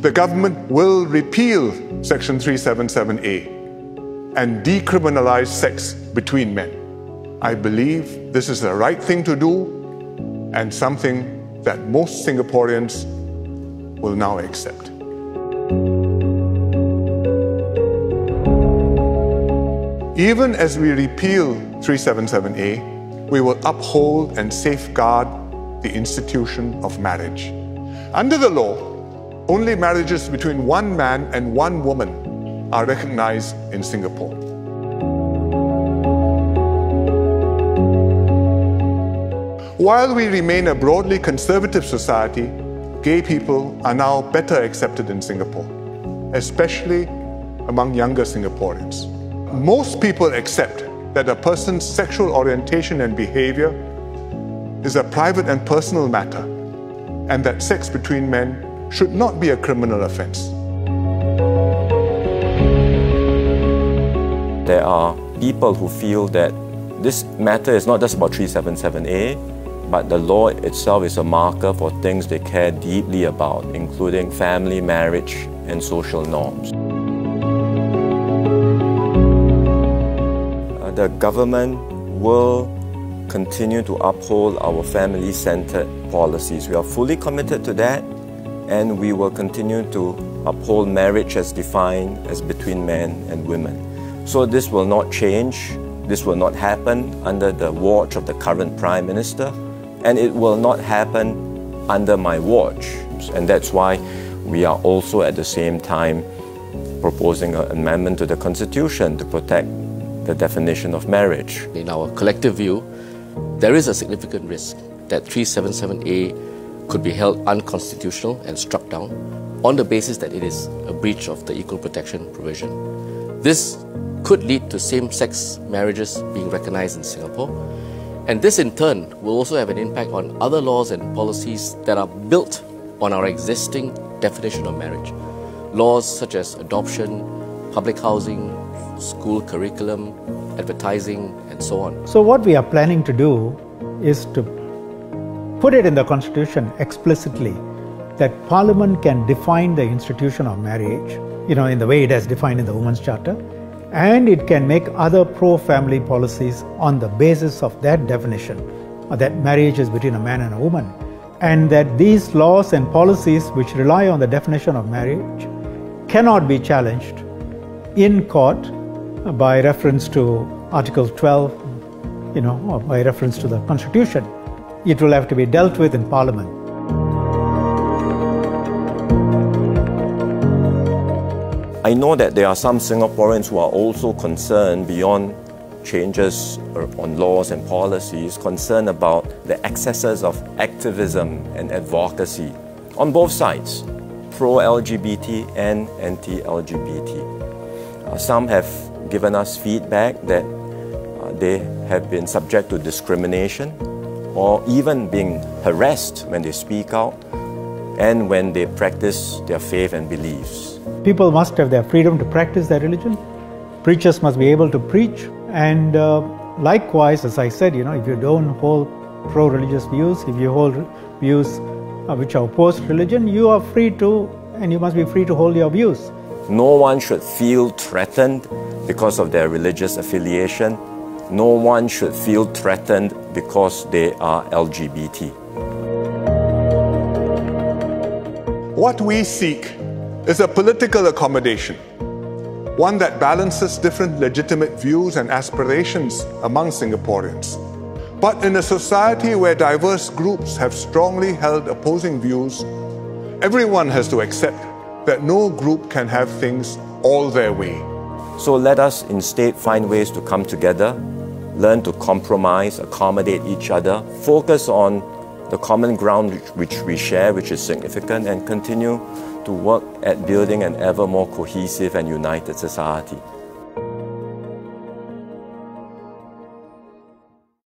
the government will repeal Section 377A and decriminalize sex between men. I believe this is the right thing to do and something that most Singaporeans will now accept. Even as we repeal 377A, we will uphold and safeguard the institution of marriage. Under the law, only marriages between one man and one woman are recognized in Singapore. While we remain a broadly conservative society, gay people are now better accepted in Singapore, especially among younger Singaporeans. Most people accept that a person's sexual orientation and behavior is a private and personal matter, and that sex between men should not be a criminal offense. There are people who feel that this matter is not just about 377A, but the law itself is a marker for things they care deeply about, including family, marriage, and social norms. The government will continue to uphold our family-centered policies. We are fully committed to that, and we will continue to uphold marriage as defined as between men and women. So this will not change, this will not happen under the watch of the current Prime Minister, and it will not happen under my watch. And that's why we are also at the same time proposing an amendment to the Constitution to protect the definition of marriage. In our collective view, there is a significant risk that 377A could be held unconstitutional and struck down on the basis that it is a breach of the equal protection provision. This could lead to same-sex marriages being recognized in Singapore, and this in turn will also have an impact on other laws and policies that are built on our existing definition of marriage. Laws such as adoption, public housing, school curriculum, advertising, and so on. So what we are planning to do is to put it in the Constitution explicitly that Parliament can define the institution of marriage, in the way it has defined in the Women's Charter, and it can make other pro-family policies on the basis of that definition, that marriage is between a man and a woman, and that these laws and policies which rely on the definition of marriage cannot be challenged in court by reference to Article 12, or by reference to the Constitution. It will have to be dealt with in Parliament. I know that there are some Singaporeans who are also concerned beyond changes on laws and policies, concerned about the excesses of activism and advocacy on both sides, pro-LGBT and anti-LGBT. Some have given us feedback that they have been subject to discrimination or even being harassed when they speak out and when they practice their faith and beliefs. People must have their freedom to practice their religion. Preachers must be able to preach. And likewise, as I said, if you don't hold pro-religious views, if you hold views which are opposed to religion, you are free to, and you must be free to hold your views. No one should feel threatened because of their religious affiliation. No one should feel threatened because they are LGBT. What we seek is a political accommodation, one that balances different legitimate views and aspirations among Singaporeans. But in a society where diverse groups have strongly held opposing views, everyone has to accept that no group can have things all their way. So let us instead find ways to come together, learn to compromise, accommodate each other, focus on the common ground which we share, which is significant, and continue to work at building an ever more cohesive and united society.